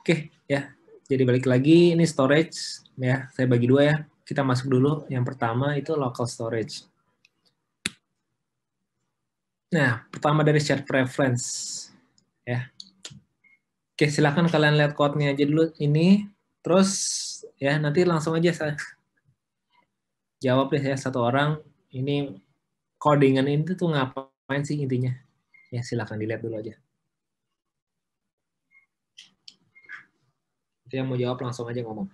Oke, ya. Jadi balik lagi, ini storage. Ya, saya bagi dua ya. Kita masuk dulu. Yang pertama itu local storage. Nah, pertama dari shared preference. Ya. Oke, silakan kalian lihat code-nya aja dulu ini. Terus, ya nanti langsung aja saya jawab deh ya satu orang. Ini codingan ini tuh ngapain sih intinya? Ya, silakan dilihat dulu aja. Itu yang mau jawab langsung aja ngomong.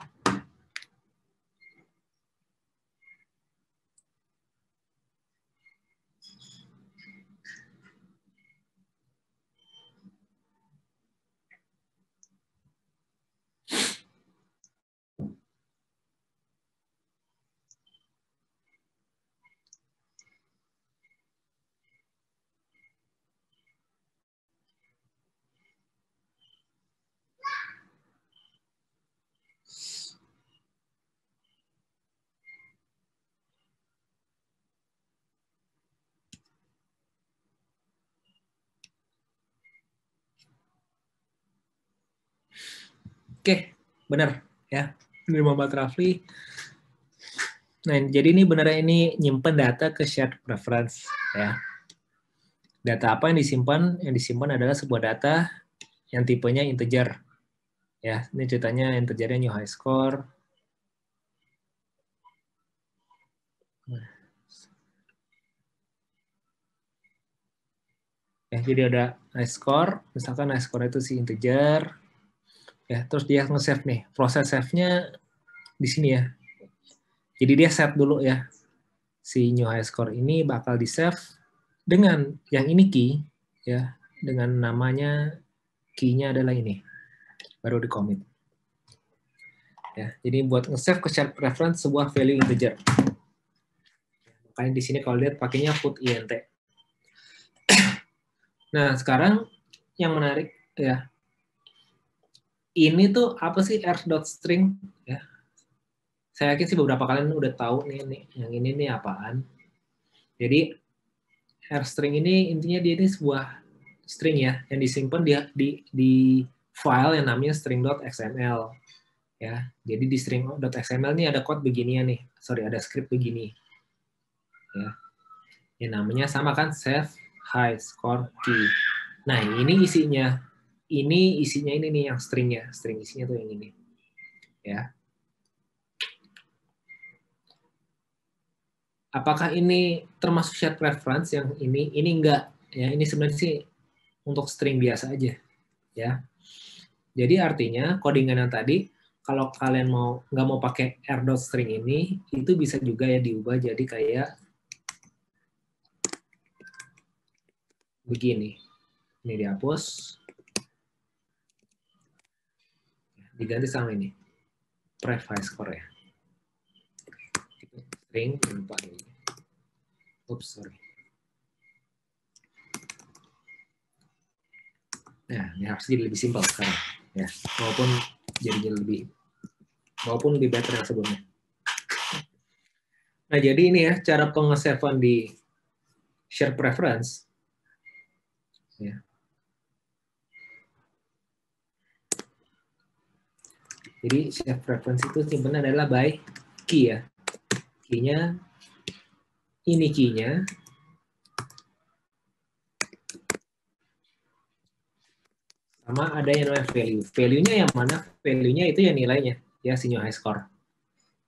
Oke, benar ya. Dari Muhammad Rafli. Nah, jadi ini benar ini nyimpen data ke shared preference ya. Data apa yang disimpan? Yang disimpan adalah sebuah data yang tipenya integer. Ya, ini ceritanya integernya new high score. Ya, jadi ada high score, misalkan high score itu si integer. Ya, terus dia nge-save nih. Proses save-nya di sini ya. Jadi dia set dulu ya. Si new high score ini bakal di-save dengan yang ini key ya, dengan namanya key-nya adalah ini. Baru di-commit. Ya, jadi buat nge-save ke shared preference sebuah value integer. Makanya di sini kalau lihat pakainya put int. Nah, sekarang yang menarik ya. Ini tuh apa sih r.string ya? Saya yakin sih beberapa kalian udah tahu nih yang ini nih apaan. Jadi r-string ini intinya dia ini sebuah string ya yang disimpan di file yang namanya string.xml ya. Jadi di string.xml ini ada code beginian nih. Sorry, ada script begini. Ya. Yang namanya sama kan save high score key. Nah, ini isinya ini nih yang stringnya. String isinya tuh yang ini. Ya. Apakah ini termasuk shared preference yang ini? Ini enggak. Ya, ini sebenarnya sih untuk string biasa aja. Ya. Jadi artinya codingan yang tadi kalau kalian nggak mau pakai r.string ini, itu bisa juga ya diubah jadi kayak begini. Ini dihapus. Diganti sama ini. Pref high score ya. String, lupa ini. Oops, sorry. Nah, ini harus jadi lebih simpel sekarang. Ya, walaupun lebih better yang sebelumnya. Nah, jadi ini ya cara pengesavean di share preference. Ya. Jadi share preference itu sebenarnya adalah by key ya. Key-nya ini key-nya. Sama ada yang namanya value. Value-nya yang mana? Value-nya itu ya nilainya, ya si new high score.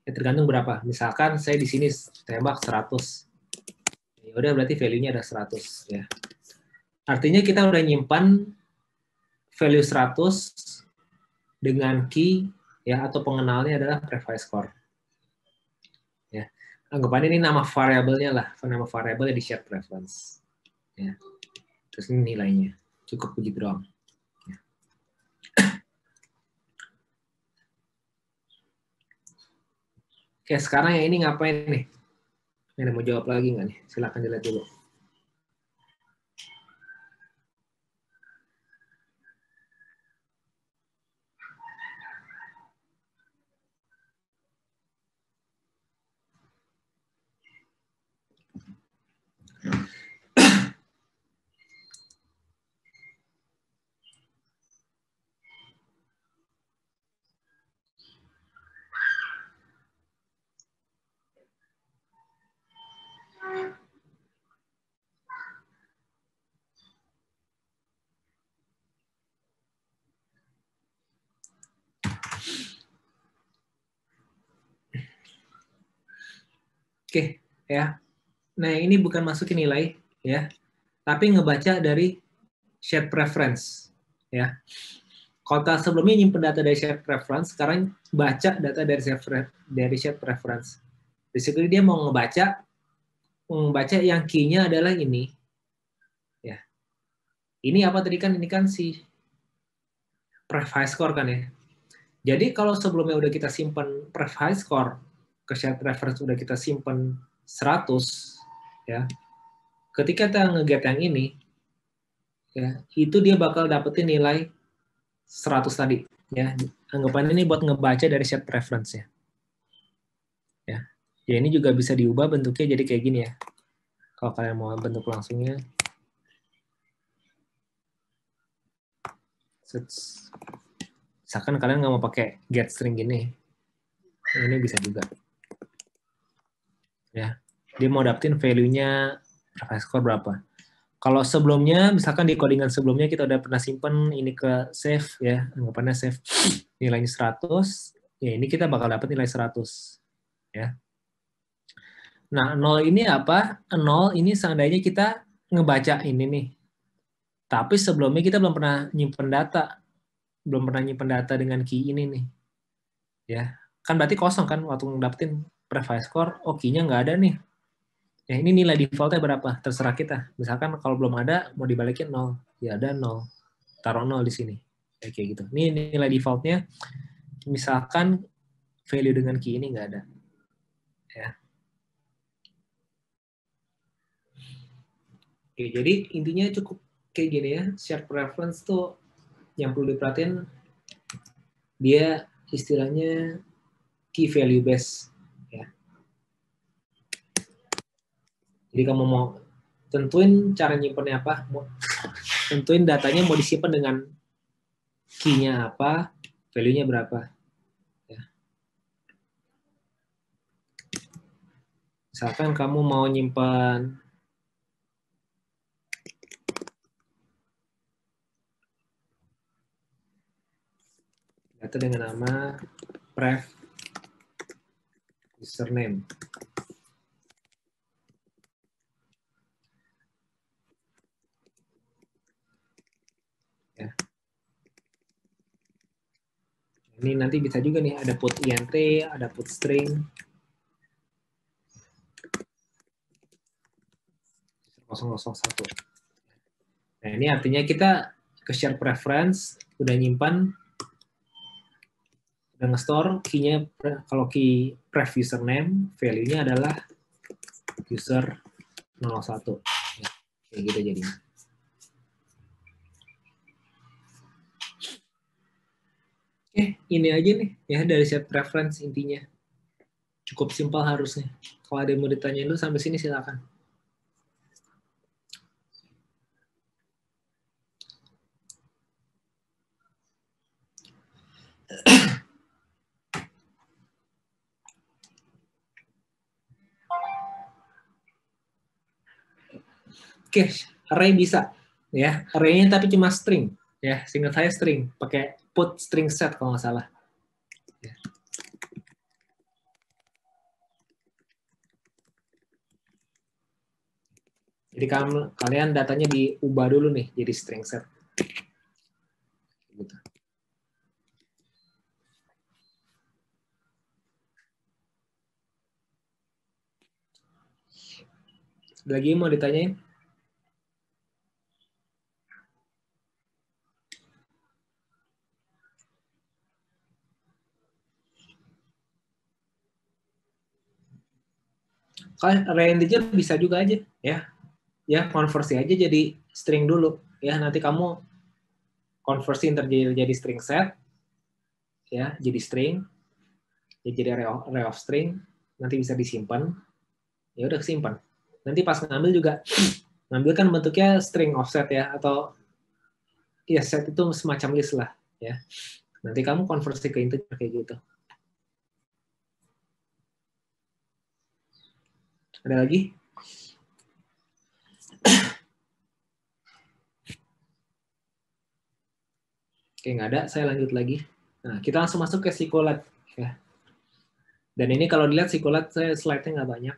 Ya tergantung berapa. Misalkan saya di sini tembak 100. Ya udah berarti value-nya ada 100 ya. Artinya kita udah nyimpan value 100 dengan key ya atau pengenalnya adalah pref high score. Ya. Anggapan ini nama variabelnya lah, nama variabelnya di shared preference. Ya. Terus ini nilainya. Cukup begitu doang. Oke, sekarang yang ini ngapain nih? Ini mau jawab lagi nggak nih? Silakan dilihat dulu. Oke, ya. Nah, ini bukan masukin nilai, ya, tapi ngebaca dari shared preference, ya. Kalau sebelumnya nyimpen data dari shared preference, sekarang baca data dari shared preference. Basically dia mau membaca yang key-nya adalah ini, ya. Ini apa tadi kan? Ini kan si pref high score kan ya. Jadi kalau sebelumnya udah kita simpan pref high score ke shared preference udah kita simpan 100, ya. Ketika kita nge-get yang ini, ya, itu dia bakal dapetin nilai 100 tadi, ya. Anggapan ini buat ngebaca dari shared preference ya. Ya, ini juga bisa diubah bentuknya jadi kayak gini ya. Kalau kalian mau bentuk langsungnya. Misalkan kalian nggak mau pakai get string gini. Ini bisa juga. Ya, dia mau dapetin value-nya score berapa. Kalau sebelumnya, misalkan di codingan sebelumnya kita udah pernah simpen ini ke save ya, anggapannya save nilainya 100, ya ini kita bakal dapat nilai 100 ya. Nah, 0 ini apa? 0 ini seandainya kita ngebaca ini nih. Tapi sebelumnya kita belum pernah nyimpen data. Belum pernah nyimpen data dengan key ini nih. Ya, kan berarti kosong kan waktu ngedapetin pref high score, oh key-nya nggak ada nih. Ya, ini nilai default-nya berapa? Terserah kita. Misalkan kalau belum ada, mau dibalikin 0. Ya ada 0. Taruh 0 di sini. Ya, kayak gitu. Ini nilai default-nya. Misalkan value dengan key ini nggak ada. Ya. Oke, jadi intinya cukup kayak gini ya. Shared preference tuh yang perlu diperhatiin, dia istilahnya key value base. Ya. Jadi kamu mau tentuin cara nyimpennya apa, tentuin datanya mau disimpan dengan key-nya apa, value-nya berapa. Ya. Misalkan kamu mau nyimpan data dengan nama pref username. Ya. Ini nanti bisa juga nih, ada put int, ada put string. 001. Nah, ini artinya kita ke share preference, udah nyimpan, udah nge-store key-nya, kalau key pref username, value-nya adalah user 01. Ya, kayak gitu jadinya. Oke, ini aja nih ya dari set preference intinya. Cukup simpel harusnya. Kalau ada yang mau ditanyain dulu sampai sini silakan. Oke, array bisa ya. Array-nya tapi cuma string ya. Seingat saya string, pakai put string set kalau nggak salah. Ya. Jadi kalian datanya diubah dulu nih jadi string set. Gitu. Lagi mau ditanyain? Kalian array integer bisa juga aja ya. Ya, konversi aja jadi string dulu ya. Nanti kamu konversi integer jadi string set ya, jadi string. Ya, jadi array of string, nanti bisa disimpan. Ya udah simpan. Nanti pas ngambil juga ngambil kan bentuknya string offset ya, atau ya set itu semacam list lah ya. Nanti kamu konversi ke integer kayak gitu. Ada lagi? Oke, nggak ada, saya lanjut lagi. Nah, kita langsung masuk ke SQLite ya. Dan ini kalau dilihat SQLite saya slide-nya nggak banyak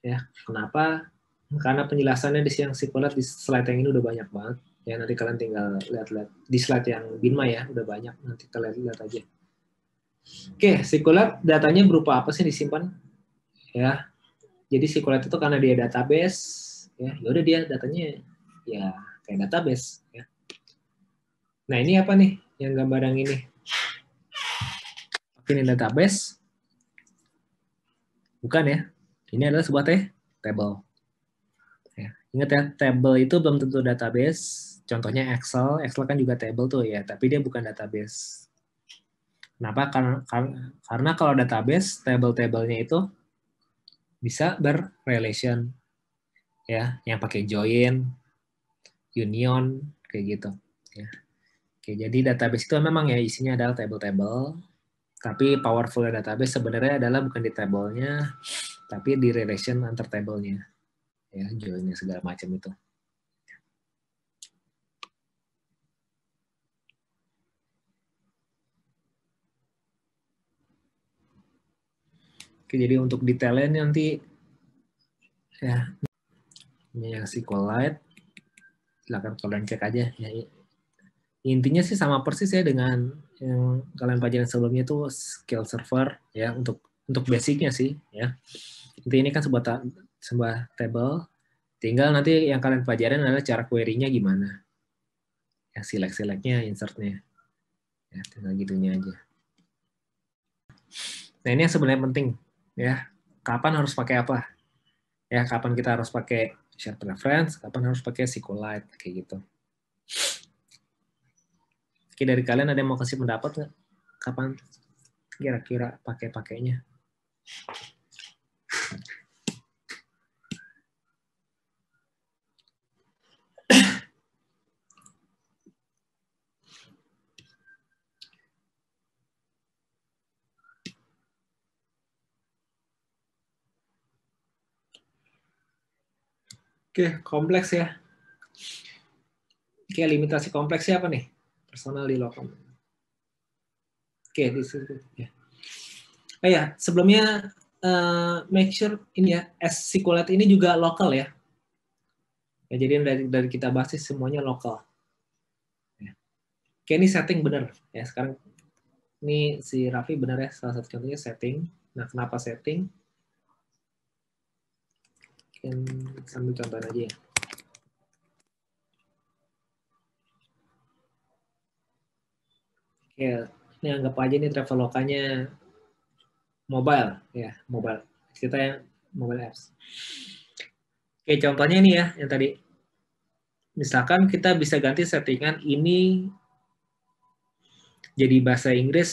Ya, kenapa? Karena penjelasannya di yang SQLite di slide yang ini udah banyak banget. Ya, nanti kalian tinggal lihat-lihat di slide yang Binma ya, udah banyak. Nanti kalian lihat aja. Oke, SQLite datanya berupa apa sih disimpan? Ya, jadi SQLite itu karena dia database, ya udah dia datanya ya kayak database. Ya. Nah ini apa nih yang gambar yang ini? Ini database? Bukan ya. Ini adalah sebuah table. Ya. Ingat ya, table itu belum tentu database. Contohnya Excel. Excel kan juga table tuh ya, tapi dia bukan database. Kenapa? Karena kalau database, table-tablenya itu bisa berrelation. Ya, yang pakai join, union, kayak gitu. Ya. Oke, jadi database itu memang ya isinya adalah table-table. Tapi powerful database sebenarnya adalah bukan di table-nya, tapi di relation antar table-nya. Ya, join-nya segala macam itu. Oke, jadi untuk detailnya nanti ya ini yang SQLite, silakan kalian cek aja. Ya, intinya sih sama persis ya dengan yang kalian pelajarin sebelumnya itu skill server ya untuk basicnya sih ya. Nanti ini kan sebuah table, tinggal nanti yang kalian pelajarin adalah cara query-nya gimana. Ya select-selectnya, insert-nya. Ya, tinggal gitunya aja. Nah, ini yang sebenarnya penting ya. Kapan harus pakai apa? Ya, kapan kita harus pakai shared preference, kapan harus pakai SQLite kayak gitu. Oke, dari kalian ada yang mau kasih pendapat nggak? Kapan kira-kira pakai-pakainya? Oke, kompleks ya. Oke, limitasi kompleksnya apa nih? Personal di lokal. Oke, di situ ya. Oh ya, sebelumnya make sure ini ya, SQLite ini juga lokal ya. Ya, jadi dari kita bahas semuanya lokal. Ya. Oke, ini setting bener ya. Sekarang ini si Raffi benar ya, salah satu contohnya setting. Nah, kenapa setting? Sambil contohin aja ya. Oke, ini anggap aja nih Travelokanya mobile ya, mobile. Kita yang mobile apps. Oke, contohnya ini ya, yang tadi. Misalkan kita bisa ganti settingan ini jadi bahasa Inggris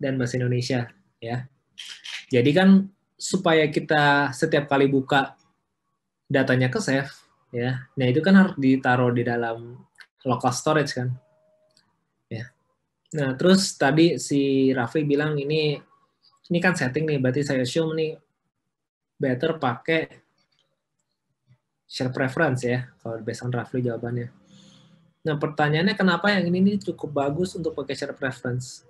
dan bahasa Indonesia ya. Jadi kan supaya kita setiap kali buka datanya ke save ya. Nah, itu kan harus ditaruh di dalam local storage kan. Ya. Nah, terus tadi si Raffi bilang ini kan setting nih, berarti saya assume nih better pakai share preference ya, kalau based on Raffi jawabannya. Nah, pertanyaannya kenapa yang ini nih cukup bagus untuk pakai share preference?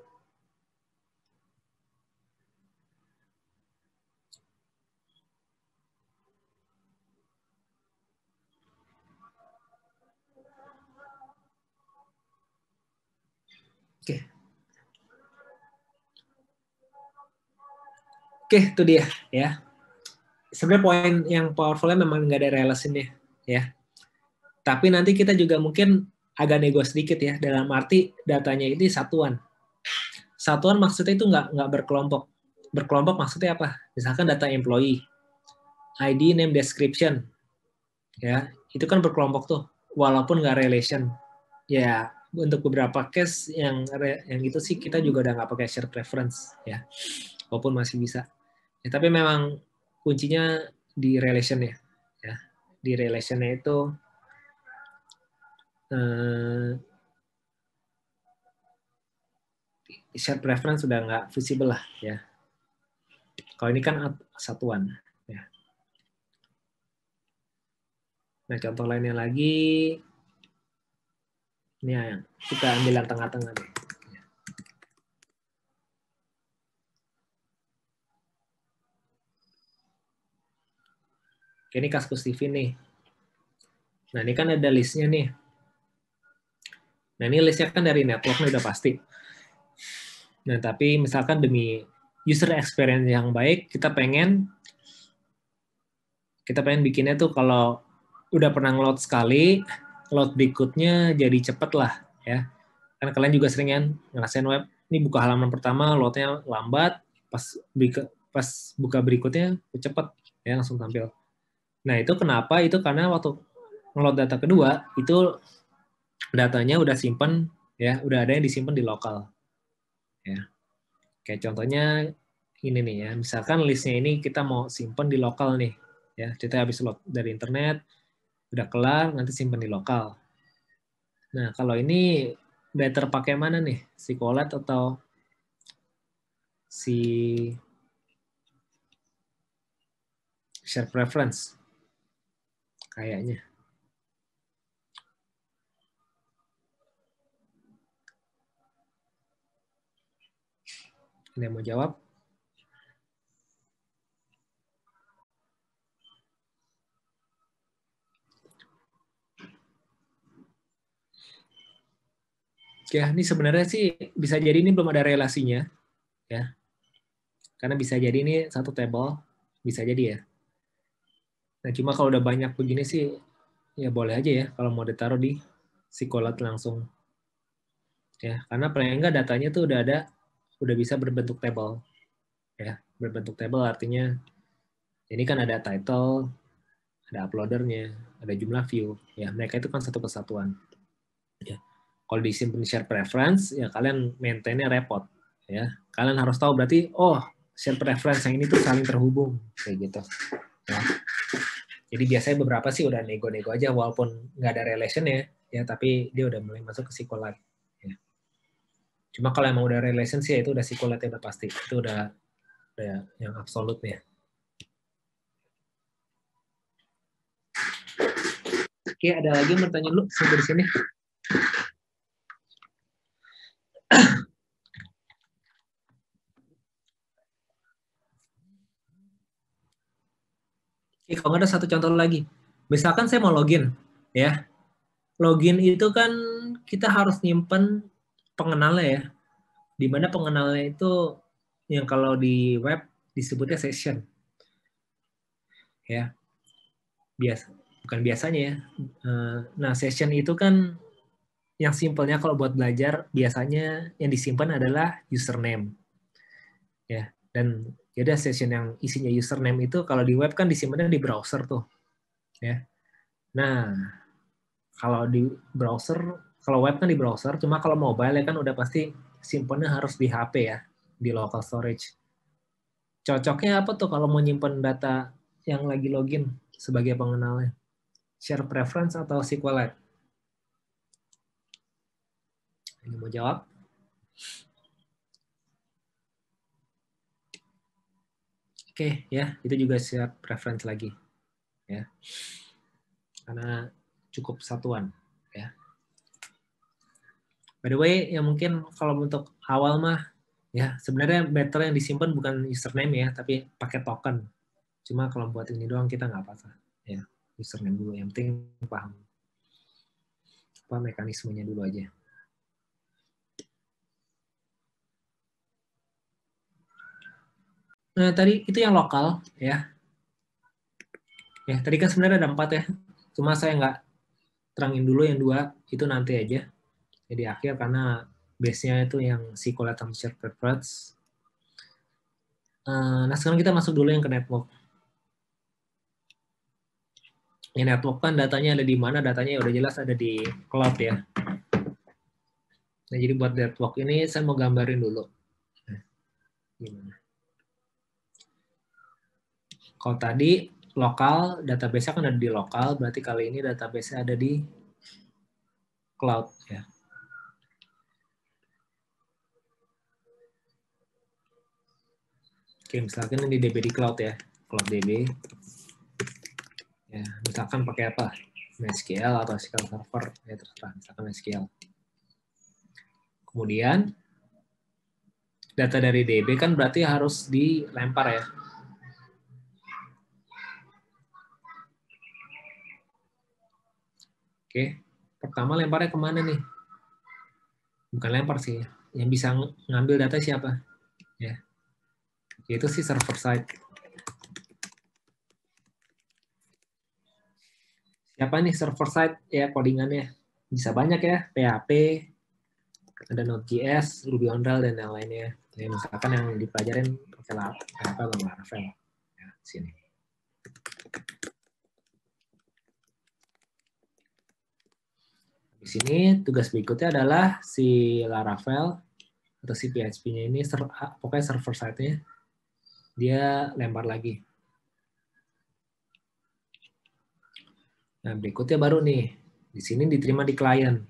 Oke, oke, itu dia ya. Sebenarnya poin yang powerfulnya memang nggak ada relation-nya ya. Tapi nanti kita juga mungkin agak nego sedikit ya, dalam arti datanya ini satuan. Satuan maksudnya itu nggak berkelompok. Berkelompok maksudnya apa? Misalkan data employee, ID, name, description, ya itu kan berkelompok tuh, walaupun nggak relation. Ya untuk beberapa case yang itu sih kita juga udah nggak pakai share preference ya, walaupun masih bisa. Ya, tapi memang kuncinya di relation ya. Di relationnya itu share preference sudah nggak visible lah ya. Kalau ini kan satuan ya. Nah contoh lainnya lagi, ini yang kita ambil yang tengah-tengah deh. Ini Kaskus TV nih. Nah, ini kan ada listnya nih. Nah, ini listnya kan dari network udah pasti. Nah, tapi misalkan demi user experience yang baik, kita pengen bikinnya tuh kalau udah pernah nge-load sekali, load berikutnya jadi cepet lah ya. Kan kalian juga sering kan ngerasain web, ini buka halaman pertama loadnya lambat, pas buka berikutnya cepet ya langsung tampil. Nah itu kenapa? Itu karena waktu nge-load data kedua itu datanya udah simpen ya, udah ada yang disimpan di lokal ya. Kayak contohnya ini nih ya, misalkan listnya ini kita mau simpen di lokal nih ya, kita habis load dari internet udah kelar, nanti simpen di lokal. Nah kalau ini better pakai mana nih, SQLite atau si share preference kayaknya? Ada yang mau jawab? Ya, ini sebenarnya sih bisa jadi ini belum ada relasinya, ya. Karena bisa jadi ini satu table, bisa jadi ya. Nah, cuma kalau udah banyak begini sih, ya boleh aja ya kalau mau ditaruh di SQLite langsung. Ya, karena paling enggak datanya tuh udah bisa berbentuk table. Ya, berbentuk table artinya ini kan ada title, ada uploadernya, ada jumlah view. Ya, mereka itu kan satu kesatuan. Ya. Kalau disimpan di share preference, ya kalian maintain-nya repot. Ya, kalian harus tahu berarti, oh share preference yang ini tuh saling terhubung kayak gitu. Ya. Jadi biasanya beberapa sih udah nego-nego aja walaupun nggak ada relation ya, tapi dia udah mulai masuk ke SQLite. Ya. Cuma kalau emang udah relation sih itu udah SQLite udah pasti, itu udah yang absolutnya. Oke, ada lagi yang bertanya dulu sampai di sini. Oke, kalau nggak ada satu contoh lagi. Misalkan saya mau login, ya. Login itu kan kita harus nyimpen pengenalnya ya. Di mana pengenalnya itu yang kalau di web disebutnya session. Ya, biasa bukan biasanya ya. Nah, session itu kan yang simpelnya kalau buat belajar biasanya yang disimpan adalah username. Ya, dan jadi session yang isinya username itu kalau di web kan disimpannya di browser tuh. Ya. Nah, kalau di browser, kalau web kan di browser, cuma kalau mobile ya kan udah pasti simpannya harus di HP ya, di local storage. Cocoknya apa tuh kalau mau nyimpan data yang lagi login sebagai pengenalnya? Share preference atau SQLite? Ini mau jawab? Oke, ya, itu juga share preference lagi. Ya. Karena cukup satuan, ya. By the way, ya mungkin kalau untuk awal mah ya sebenarnya better yang disimpan bukan username ya, tapi pakai token. Cuma kalau buat ini doang kita nggak apa-apa. Ya, username dulu. Yang penting paham apa mekanismenya dulu aja. Nah, tadi itu yang lokal ya. Ya, tadi kan sebenarnya ada 4 ya. Cuma saya nggak terangin dulu yang 2, itu nanti aja. Jadi akhir karena base-nya itu yang SQLite sama share preference. Nah, sekarang kita masuk dulu yang ke network. Yang network kan datanya ada di mana? Datanya udah jelas ada di cloud ya. Nah, jadi buat network ini saya mau gambarin dulu. Nah, gimana? Kalau tadi lokal, database-nya kan ada di lokal, berarti kali ini database-nya ada di cloud ya. Oke, misalkan ini DB di cloud ya, cloud DB. Ya, misalkan pakai apa? MySQL atau SQL Server, ya terserah, misalkan MySQL. Kemudian data dari DB kan berarti harus dilempar ya. Oke, pertama lemparnya kemana nih? Bukan lempar sih, yang bisa ngambil data siapa? Ya, yaitu si server side. Siapa nih server side? Ya, codingannya bisa banyak ya, PHP, ada Node.js, Ruby on Rails, dan yang lainnya. Ya, misalkan yang dipelajarin pakai PHP atau Laravel. Ya, sini. Di sini tugas berikutnya adalah si Laravel atau si PHP-nya ini, pokoknya server side-nya, dia lempar lagi. Nah, berikutnya baru nih, di sini diterima di klien.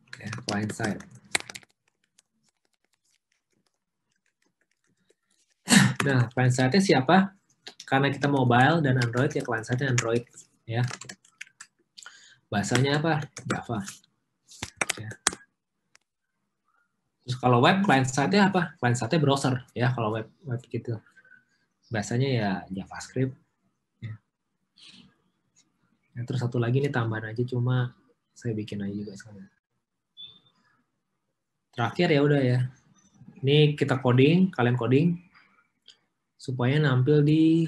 Oke, client side. Nah, client side-nya siapa? Karena kita mobile dan Android, ya client side-nya Android. Ya. Bahasanya apa? Java. Ya. Terus kalau web, client side-nya apa? Client side-nya browser. Ya, kalau web gitu. Bahasanya ya JavaScript. Ya. Nah, terus satu lagi nih tambahan aja, cuma saya bikin aja juga sekarang. Terakhir ya udah ya. Ini kita coding, kalian coding supaya nampil di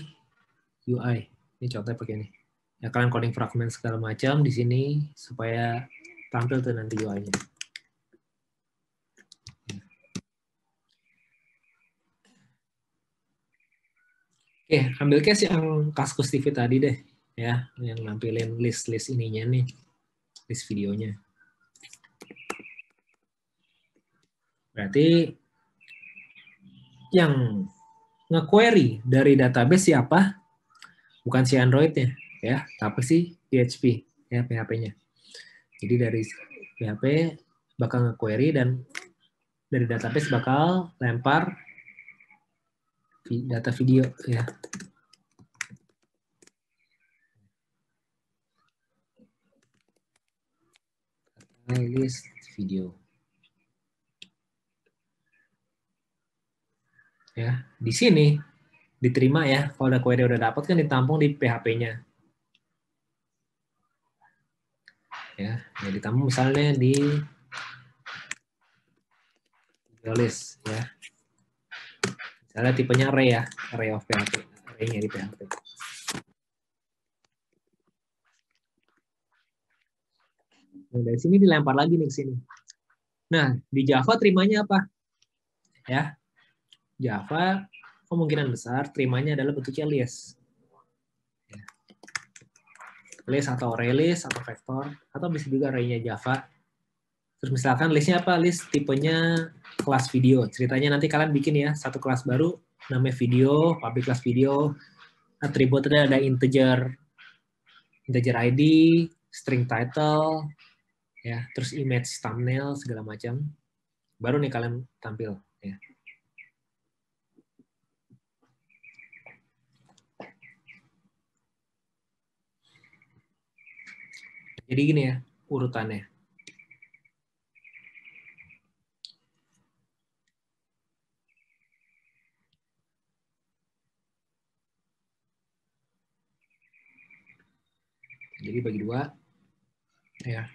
UI. Ini contohnya pakai ini. Ya kalian coding fragment segala macam di sini supaya tampil tuh nanti UI-nya. Oke, ambil case yang Kaskus TV tadi deh, ya, yang nampilin list-list ininya nih, list videonya. Berarti yang nge-query dari database siapa? Bukan si Android-nya, ya, tapi si PHP, ya, PHP-nya. Jadi dari PHP bakal nge-query dan dari database bakal lempar data video, ya. List video. Ya, di sini diterima ya, kalau udah query udah dapat kan ditampung di PHP-nya. Ya, ditampung misalnya di list ya. Misalnya tipenya array ya, array of PHP, array-nya di PHP. Nah, dari sini dilempar lagi nih ke sini. Nah, di Java terimanya apa? Ya, Java kemungkinan besar terimanya adalah bentuknya list. Ya. List atau array list atau vektor, atau bisa juga array-nya Java. Terus misalkan listnya apa? List tipenya kelas video. Ceritanya nanti kalian bikin ya, satu kelas baru, namanya video, public class video, atributnya ada integer ID, string title, ya, terus image thumbnail segala macam. Baru nih kalian tampil ya. Jadi gini ya urutannya. Jadi bagi dua ya.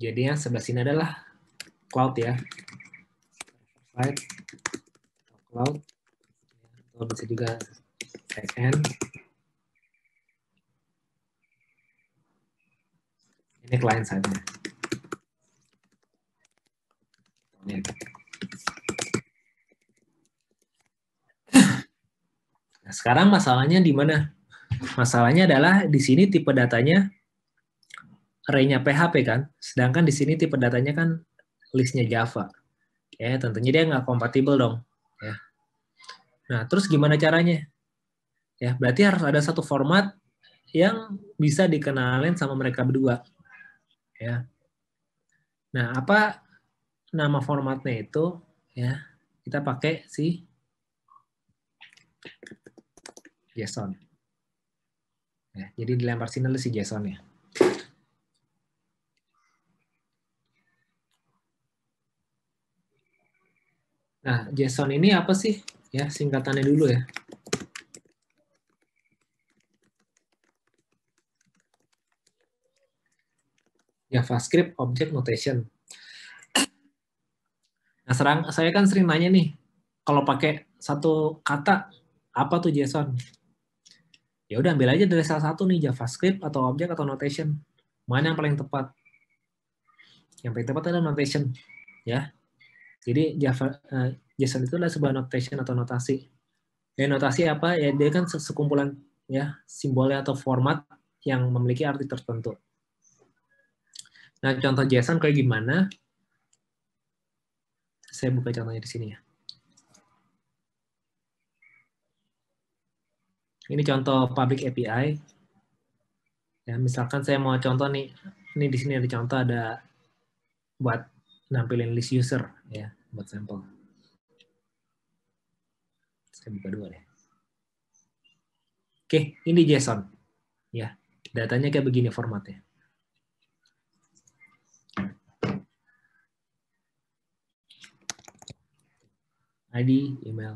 Jadi yang sebelah sini adalah cloud ya. Side cloud atau bisa juga backend. Ini client side-nya. Nah, sekarang masalahnya di mana? Masalahnya adalah di sini tipe datanya array-nya PHP kan, sedangkan di sini tipe datanya kan listnya Java. Ya, tentunya dia nggak kompatibel dong. Ya. Nah, terus gimana caranya? Ya, berarti harus ada satu format yang bisa dikenalin sama mereka berdua. Ya. Nah, apa nama formatnya itu? Ya, kita pakai si JSON. Ya, jadi dilempar sini si JSON ya. Nah, JSON ini apa sih? Ya, singkatannya dulu ya. JavaScript Object Notation. Nah, saya kan sering nanya nih, kalau pakai satu kata, apa tuh JSON? Ya udah ambil aja dari salah satu nih, JavaScript atau Object atau Notation. Mana yang paling tepat? Yang paling tepat adalah Notation, ya. Jadi JSON itu adalah sebuah notation atau notasi. Ya, notasi apa? Ya dia kan sekumpulan ya simbolnya atau format yang memiliki arti tertentu. Nah, contoh JSON kayak gimana? Saya buka contohnya di sini ya. Ini contoh public API. Ya, misalkan saya mau contoh nih, ini di sini ada contoh ada buat nampilin list user ya, buat sampel. Saya buka dua deh. Oke, ini JSON. Ya, datanya kayak begini formatnya. ID, email.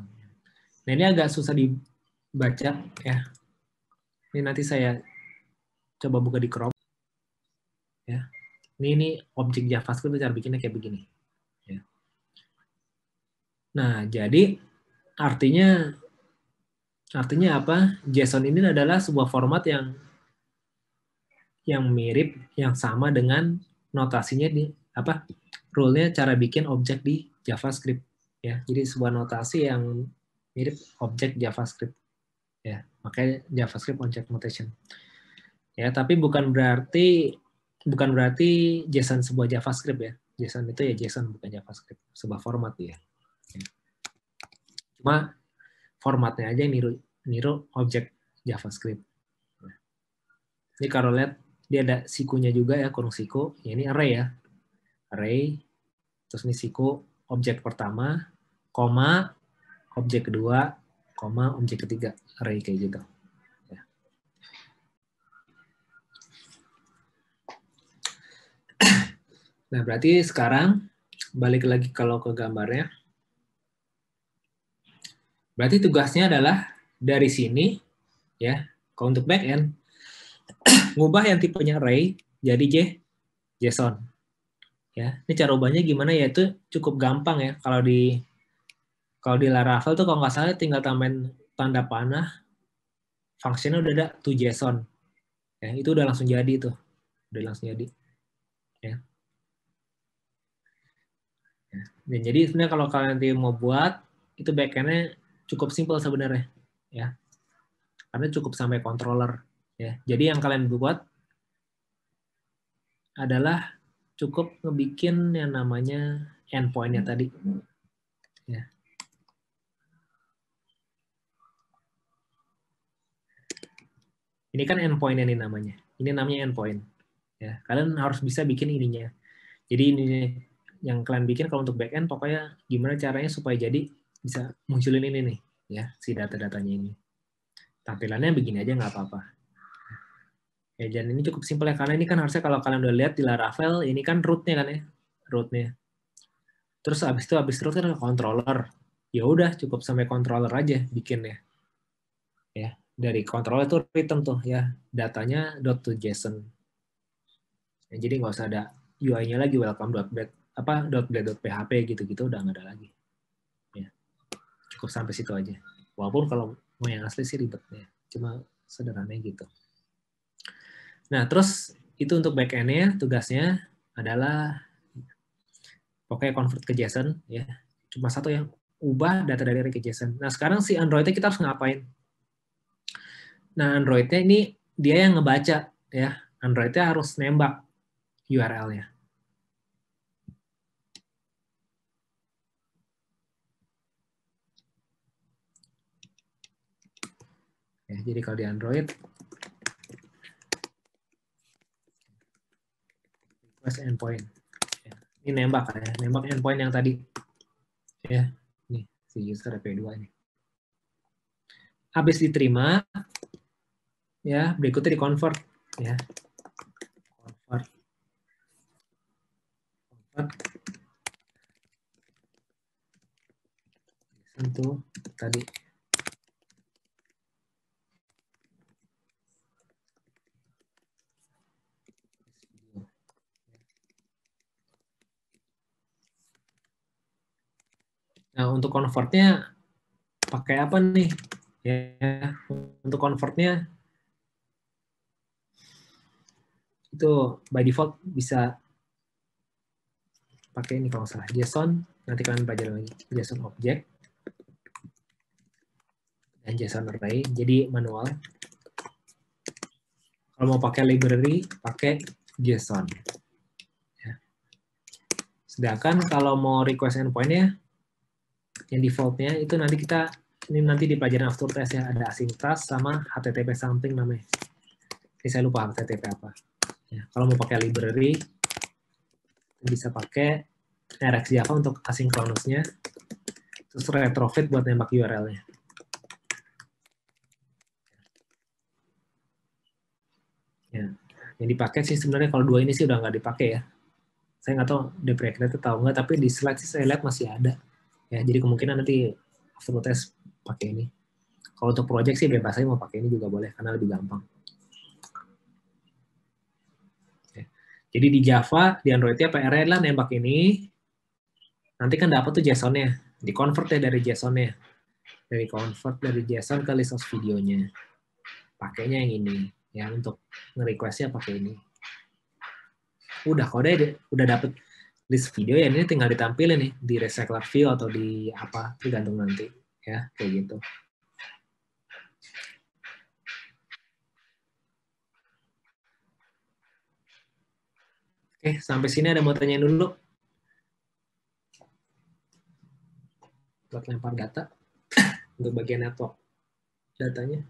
Nah, ini agak susah dibaca ya. Ini nanti saya coba buka di Chrome. Ya. Ini objek JavaScript cara bikinnya kayak begini. Ya. Nah, jadi artinya apa? JSON ini adalah sebuah format yang mirip, yang sama dengan notasinya di apa? Rule-nya cara bikin objek di JavaScript. Ya, jadi sebuah notasi yang mirip objek JavaScript. Ya, makanya JavaScript object notation. Ya, tapi bukan berarti JSON sebuah JavaScript ya. JSON itu ya JSON bukan JavaScript, sebuah format ya. Cuma formatnya aja yang niru objek JavaScript. Ini kalau lihat dia ada sikunya juga ya, kurung siku. Ya, ini array ya. Array, terus ini siku objek pertama, koma, objek kedua, koma, objek ketiga. Array kayak gitu. Ya. Nah, berarti sekarang balik lagi kalau ke gambarnya. Berarti tugasnya adalah dari sini ya, kalau untuk backend ngubah yang tipenya array jadi JSON. Ya, ini cara ubahnya gimana ya, itu cukup gampang ya. Kalau di Laravel tuh kalau nggak salah tinggal tambahin tanda panah, fungsinya udah ada to JSON. Ya, itu udah langsung jadi tuh. Udah langsung jadi. Ya. Ya. Dan jadi sebenarnya kalau kalian nanti mau buat itu backend-nya cukup simpel sebenarnya. Ya. Karena cukup sampai controller. Ya. Jadi yang kalian buat adalah cukup ngebikin yang namanya endpoint-nya tadi. Ya. Ini kan endpoint ini namanya. Ini namanya endpoint. Ya, kalian harus bisa bikin ininya. Jadi ini yang kalian bikin kalau untuk backend pokoknya gimana caranya supaya jadi bisa munculin ini nih, ya si data-datanya ini. Tampilannya begini aja nggak apa-apa. Ya, dan ini cukup simpel ya karena ini kan harusnya kalau kalian udah lihat di Laravel ini kan root-nya kan ya, root-nya. Terus habis root kan controller. Ya udah cukup sampai controller aja bikinnya. Ya, dari controller itu return tuh ya datanya .to.json. Ya, jadi nggak usah ada UI-nya lagi welcome.blade apa .blade.php gitu-gitu udah nggak ada lagi. Ya, cukup sampai situ aja. Walaupun kalau mau yang asli sih ribet ya, cuma sederhananya gitu. Nah, terus itu untuk back-end-nya tugasnya adalah pokoknya convert ke JSON ya. Cuma satu yang ubah data dari array ke JSON. Nah, sekarang si Android-nya kita harus ngapain? Nah, Android-nya ini dia yang ngebaca ya. Android-nya harus nembak URL-nya. Ya, jadi kalau di Android request endpoint. Ya, ini nembak ya, nembak endpoint yang tadi. Ya, nih si user EP2 ini. Habis diterima, ya berikutnya di convert ya. Convert itu tadi. Nah, untuk convertnya pakai apa nih? Ya, untuk convertnya itu by default bisa pakai ini kalau salah JSON. Nanti kalian belajar lagi JSON object dan JSON array. Jadi manual. Kalau mau pakai library, pakai JSON. Ya. Sedangkan kalau mau request endpoint-nya, yang default-nya itu nanti nanti di pelajaran after test ya, ada async task sama HTTP something namanya. Ini saya lupa HTTP apa. Ya, kalau mau pakai library, bisa pakai RxJava untuk asynchronous-nya, terus retrofit buat nembak URL-nya. Ya, yang dipakai sih sebenarnya kalau dua ini sih udah nggak dipakai ya. Saya nggak tahu deprecated tahu nggak, tapi di slide sih saya lihat masih ada. Ya, jadi kemungkinan nanti after test pakai ini. Kalau untuk project sih bebas aja mau pakai ini juga boleh karena lebih gampang. Ya. Jadi di Java, di Android-nya PR-nya adalah nembak ini, nanti kan dapat tuh JSON-nya, di-convert ya dari JSON-nya. Dari convert dari JSON ke list of videonya. Pakainya yang ini, ya untuk nge-request-nya pakai ini. Udah dapet list video ya, ini tinggal ditampilin nih di recycler view atau di apa, tergantung nanti ya, kayak gitu. Oke, sampai sini ada mau tanyain dulu? Buat lempar data untuk bagian network datanya.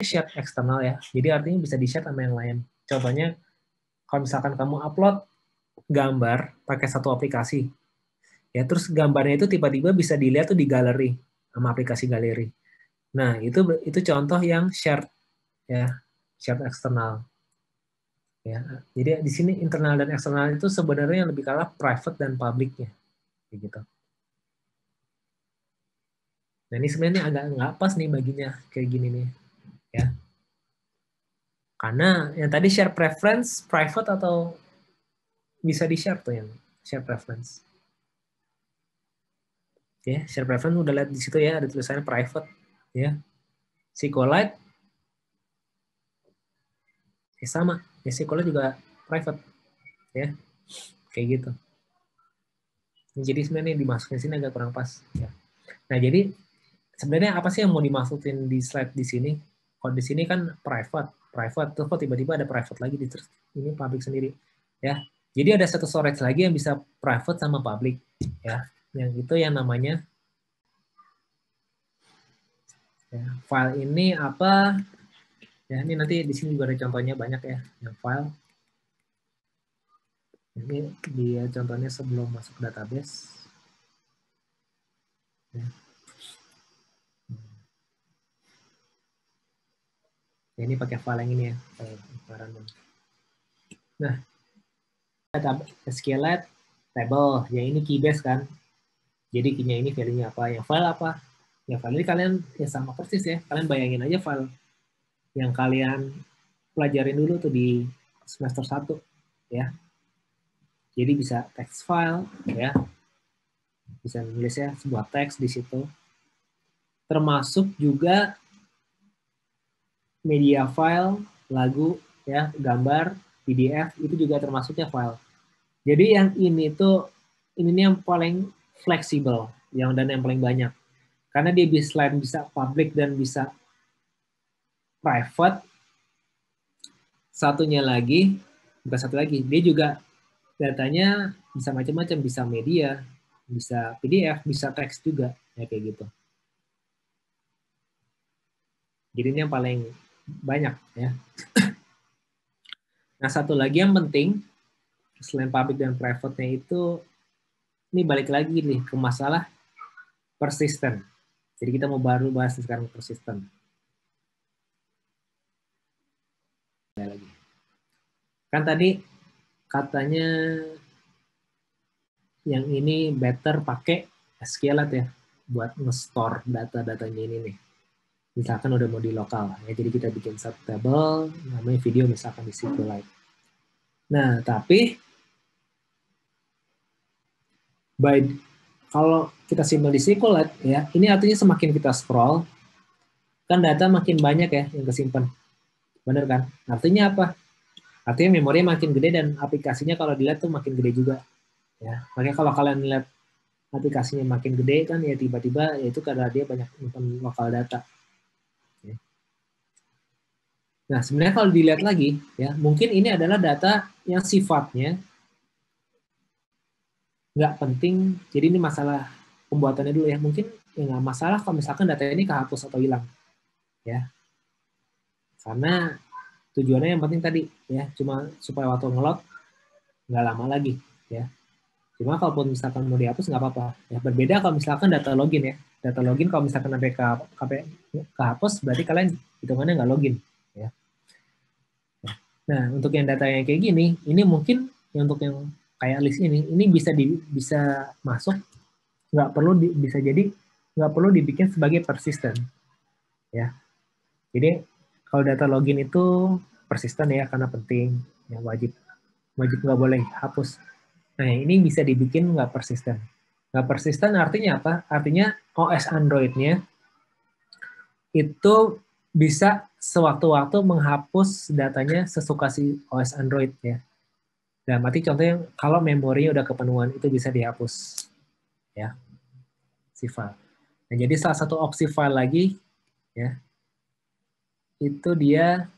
Share eksternal ya, jadi artinya bisa di-share sama yang lain. Contohnya, kalau misalkan kamu upload gambar pakai satu aplikasi, ya terus gambarnya itu tiba-tiba bisa dilihat tuh di galeri sama aplikasi galeri. Nah itu contoh yang shared ya, shared eksternal. Ya, jadi di sini internal dan eksternal itu sebenarnya lebih kalah private dan publicnya, gitu. Nah ini sebenarnya agak nggak pas nih baginya kayak gini nih, ya. Karena yang tadi share preference private atau bisa di share tuh yang share preference. Ya, share preference udah lihat di situ ya, ada tulisannya private, ya. SQLite ya sama, ya SQLite juga private, ya, kayak gitu. Jadi sebenarnya dimasukin sini agak kurang pas, ya. Nah jadi sebenarnya apa sih yang mau dimasukin di slide di sini? Kalau di sini kan private, terus kok tiba-tiba ada private lagi di terus ini public sendiri, ya. Jadi ada satu storage lagi yang bisa private sama public, ya. Yang itu yang namanya ya, file ini apa? Ya ini nanti di sini juga ada contohnya banyak ya, yang file. Ini dia contohnya sebelum masuk database. Ya. Ya, ini pakai file yang ini ya. Nah, SQLite table, yang ini keybase kan. Jadi key-nya ini value-nya apa, yang file apa. Yang file ini kalian ya sama persis ya. Kalian bayangin aja file yang kalian pelajarin dulu tuh di semester 1 ya. Jadi bisa text file ya. Bisa nulis ya sebuah teks di situ. Termasuk juga media file, lagu, ya, gambar, PDF, itu juga termasuknya file. Jadi yang ini tuh, ini yang paling fleksibel, dan yang paling banyak. Karena dia selain bisa public dan bisa private, satunya lagi, bukan satu lagi, dia juga datanya bisa macam-macam, bisa media, bisa PDF, bisa teks juga, ya kayak gitu. Jadi ini yang paling banyak ya. Nah satu lagi yang penting selain public dan private-nya itu, ini balik lagi nih ke masalah persisten. Jadi kita mau baru bahas sekarang persistent. Lagi. Kan tadi katanya yang ini better pakai SQLite ya buat nge-store data-datanya ini nih. Misalkan udah mau di lokal ya, jadi kita bikin sub table namanya video misalkan di SQLite. Nah, tapi kalau kita simpan di SQLite ya, ini artinya semakin kita scroll kan data makin banyak ya yang kesimpan. Bener kan? Artinya apa? Artinya memori makin gede dan aplikasinya kalau dilihat tuh makin gede juga. Ya, makanya kalau kalian lihat aplikasinya makin gede kan ya tiba-tiba ya itu karena dia banyak lokal data. Ya. Nah sebenarnya kalau dilihat lagi ya mungkin ini adalah data yang sifatnya nggak penting. Jadi ini masalah pembuatannya dulu ya. Mungkin ya nggak masalah kalau misalkan data ini kehapus atau hilang ya. Karena tujuannya yang penting tadi ya cuma supaya waktu ngelot nggak lama lagi ya. Cuma kalaupun misalkan mau dihapus nggak apa-apa. Ya, berbeda kalau misalkan data login ya. Data login kalau misalkan sampai kehapus berarti kalian hitungannya nggak login. Ya. Nah untuk yang data yang kayak gini, ini mungkin untuk yang kayak list ini bisa masuk nggak perlu bisa jadi nggak perlu dibikin sebagai persistent. Ya. Jadi kalau data login itu persistent ya karena penting, ya wajib nggak boleh hapus. Nah, ini bisa dibikin nggak persisten. Nggak persisten artinya apa? Artinya OS Android-nya itu bisa sewaktu-waktu menghapus datanya sesuka si OS Android ya. Dan mati contohnya kalau memorinya udah kepenuhan itu bisa dihapus ya si file. Nah, jadi salah satu opsi file lagi ya itu dia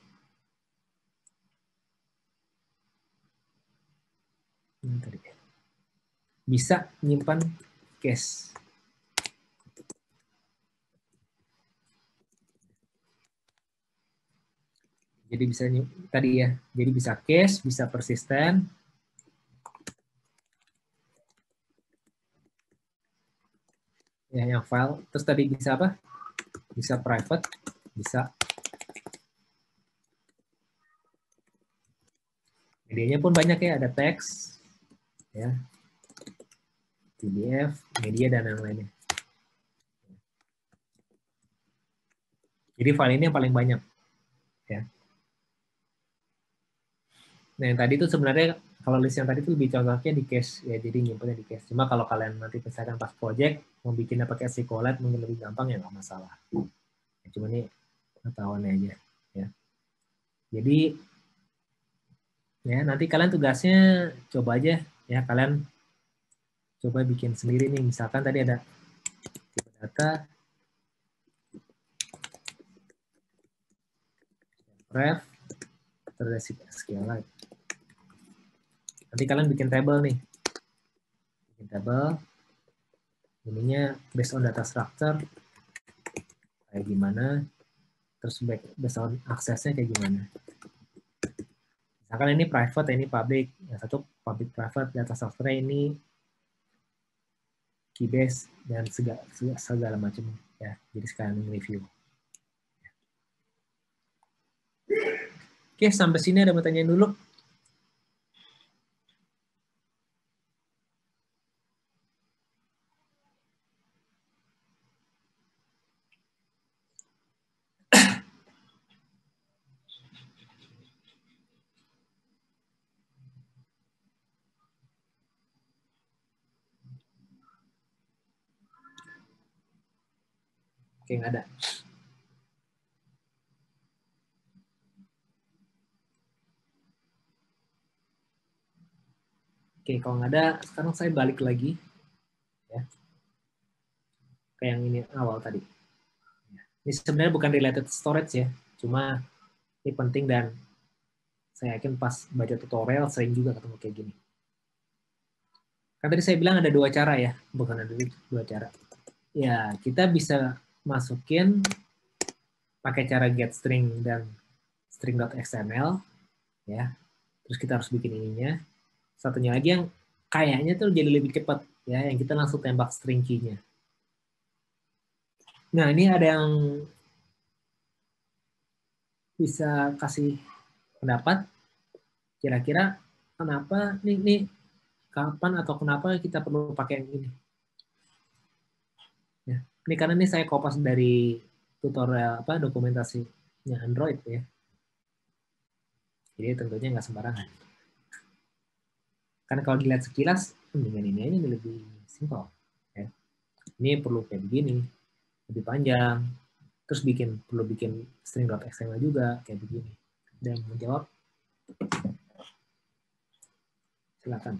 bisa menyimpan cache. Jadi bisa tadi ya, jadi bisa cache, bisa persisten. Ya, yang file. Terus tadi bisa apa? Bisa private, bisa. Medianya pun banyak ya, ada teks, ya, PDF, media dan yang lainnya. Jadi file ini yang paling banyak, ya. Nah yang tadi itu sebenarnya kalau list yang tadi itu lebih contohnya di cache, ya jadi nyimpannya di cache. Cuma kalau kalian nanti misalkan pas project mau bikinnya pakai SQLite mungkin lebih gampang ya nggak masalah. Ya, cuma ini pengetahuannya aja, ya. Jadi ya nanti kalian tugasnya coba aja ya kalian coba bikin sendiri nih misalkan tadi ada data ref terus SQLite. Nanti kalian bikin table nih, bikin table ininya based on data structure kayak gimana, terus based on aksesnya kayak gimana. Misalkan ini private, ini public, yang satu public private, data structure ini keybase dan segala macam ya. Jadi sekalian review. Oke, sampai sini ada pertanyaan dulu. Oke, nggak ada. Oke, kalau nggak ada, sekarang saya balik lagi ya ke yang ini awal tadi. Ini sebenarnya bukan related storage ya, cuma ini penting dan saya yakin pas baca tutorial sering juga ketemu kayak gini. Kan tadi saya bilang ada dua cara ya, bukan ada dua cara. Ya, kita bisa masukin pakai cara getString dan string.xml ya. Terus kita harus bikin ininya. Satunya lagi yang kayaknya tuh jadi lebih cepat ya, yang kita langsung tembak string key-nya. Nah, ini ada yang bisa kasih pendapat kira-kira kenapa nih kapan atau kenapa kita perlu pakai yang ini. Ya. Ini karena ini saya kopas dari tutorial dokumentasinya Android ya. Jadi tentunya nggak sembarangan. Karena kalau dilihat sekilas, dengan ini aja lebih simpel. Ya. Ini perlu kayak begini, lebih panjang. Terus perlu bikin string.xml juga kayak begini. Dan menjawab, silakan.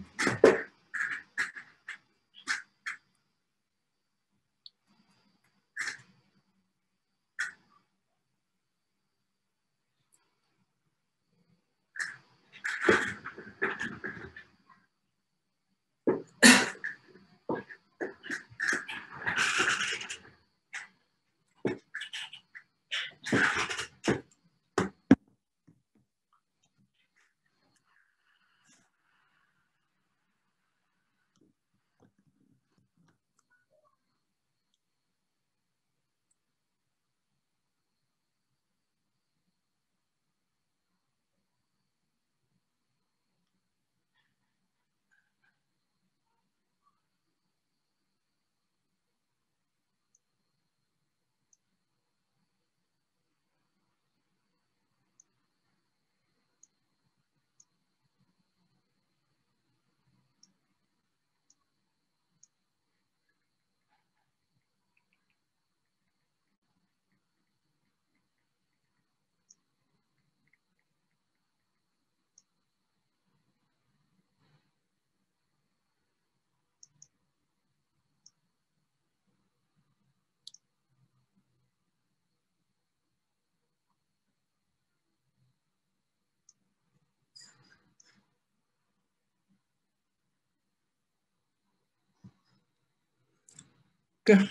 Oke,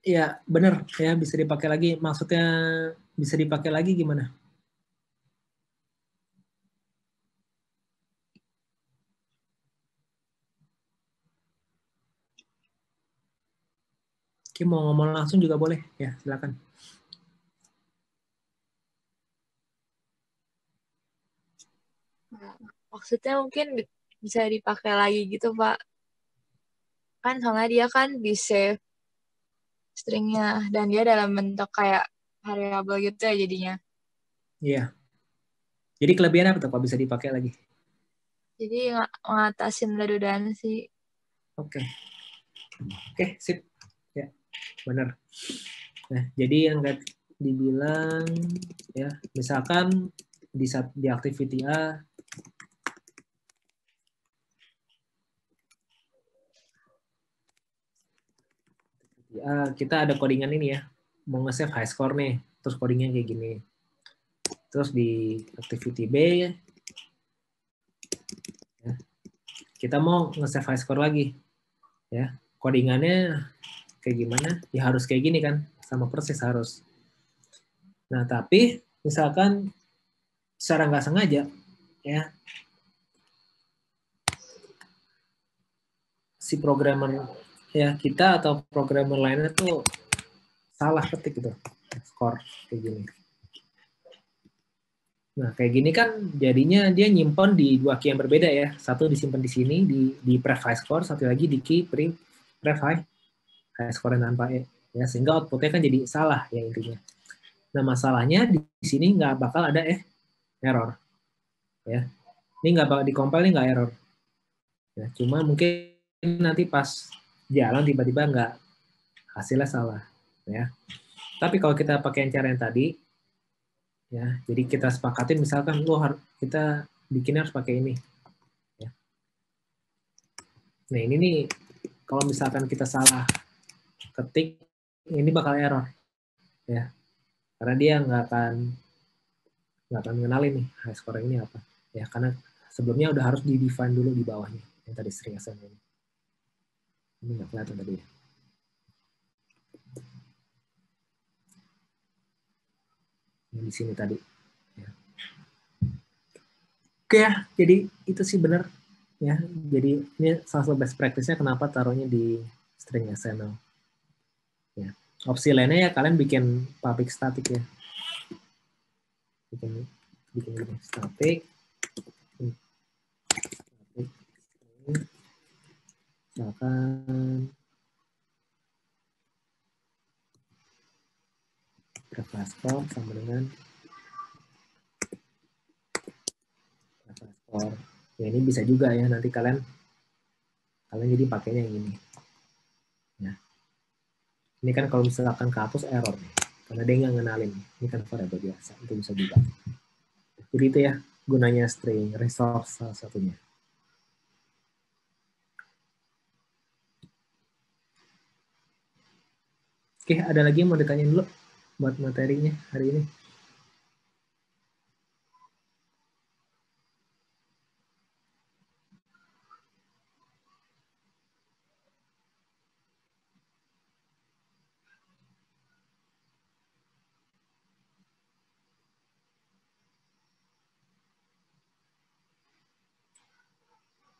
ya benar ya bisa dipakai lagi. Maksudnya bisa dipakai lagi gimana? Oke, mau ngomong langsung juga boleh ya, silakan. Maksudnya mungkin bisa dipakai lagi gitu, Pak. Kan soalnya dia kan di-save stringnya dan dia dalam bentuk kayak variabel gitu ya jadinya. Iya. Jadi kelebihan apa tuh kalau bisa dipakai lagi? Jadi ngatasin redundansi. Oke. Oke, sip. Ya, benar. Nah, jadi yang dibilang ya, misalkan di activity A kita ada codingan ini ya, mau nge-save high score nih, terus codingnya kayak gini. Terus di activity B ya, kita mau nge-save high score lagi, ya. Codingannya kayak gimana? Ya harus kayak gini kan, sama persis harus. Nah, tapi misalkan secara nggak sengaja, ya, si programmer ya kita atau programmer lainnya tuh salah ketik gitu, skor kayak gini. Nah, kayak gini kan jadinya dia nyimpan di dua key yang berbeda ya. Satu disimpan di sini di pref high score, satu lagi di key pref high score tanpa E. Ya, sehingga outputnya kan jadi salah ya intinya. Nah, masalahnya di sini nggak bakal ada error. Ya. Ini nggak bakal di-compile, ini nggak error. Ya, cuma mungkin nanti pas jalan tiba-tiba nggak, hasilnya salah. Ya. Tapi kalau kita pakai cara yang tadi, ya, jadi kita sepakatin misalkan kita bikinnya harus pakai ini. Ya. Nah ini nih kalau misalkan kita salah ketik, ini bakal error, ya, karena dia nggak akan mengenali nih high score ini apa, ya, karena sebelumnya udah harus di define dulu di bawahnya yang tadi string assign ini nggak kelihatan tadi ya. Di sini tadi. Ya. Oke ya, jadi itu sih benar ya. Jadi ini salah satu best practice-nya kenapa taruhnya di string XML. Ya. Opsi lainnya ya kalian bikin public static ya. Bikin static. Misalkan graph score sama dengan graph score. Ya ini bisa juga ya nanti kalian jadi pakainya yang ini. Ya. Ini kan kalau misalkan kehapus error nih, karena dia nggak ngenalin. Ini kan variabel biasa, itu bisa juga. Jadi itu ya gunanya string resource salah satunya. Oke, ada lagi yang mau ditanyain dulu buat materinya hari ini?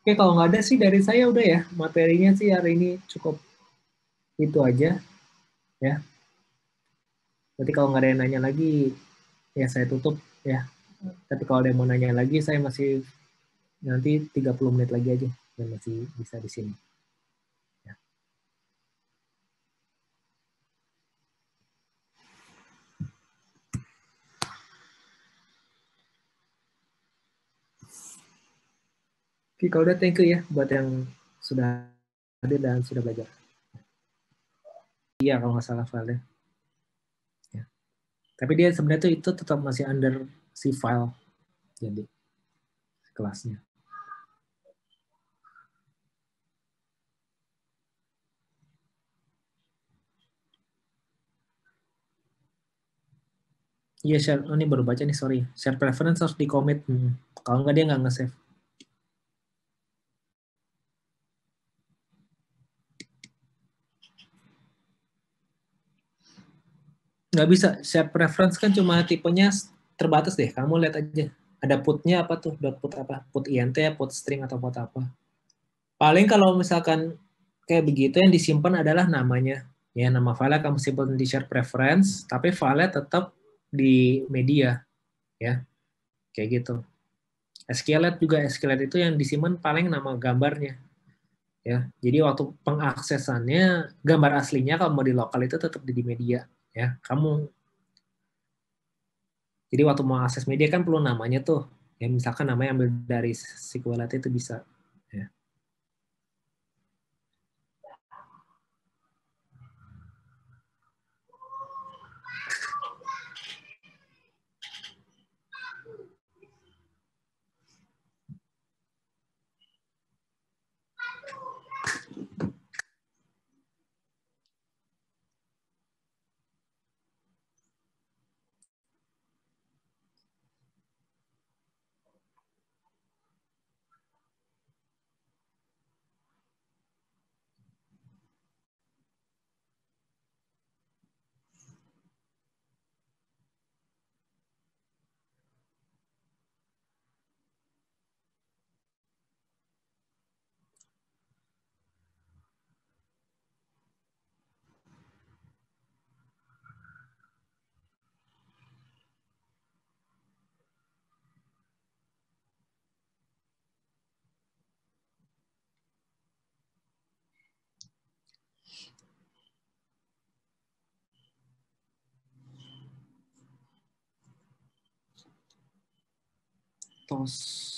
Oke, kalau nggak ada sih dari saya udah ya. Materinya sih hari ini cukup itu aja ya. Berarti kalau nggak ada yang nanya lagi, ya saya tutup ya. Tapi kalau ada yang mau nanya lagi, saya masih nanti 30 menit lagi aja dan masih bisa di sini. Ya. Oke, kalau udah thank you ya buat yang sudah hadir dan sudah belajar. Iya, kalau nggak salah filenya. Ya. Tapi dia sebenarnya itu tetap masih under si file, jadi kelasnya. Iya, share. Oh, ini baru baca nih, sorry. Share preference harus di commit. Kalau nggak dia nggak nge-save. Nggak bisa. Share preference kan cuma tipenya terbatas deh. Kamu lihat aja. Ada putnya apa tuh? Put apa? Put int, put string, atau put apa. Paling kalau misalkan kayak begitu yang disimpan adalah namanya. Ya, nama file kamu simpan di share preference, tapi file tetap di media. Ya, kayak gitu. SQLite juga, SQLite itu yang disimpan paling nama gambarnya. Ya, jadi waktu pengaksesannya gambar aslinya kalau mau di lokal itu tetap di media. Ya, kamu jadi waktu mau akses media kan perlu namanya tuh. Ya, misalkan namanya ambil dari SQLite itu bisa. Ya. Tos.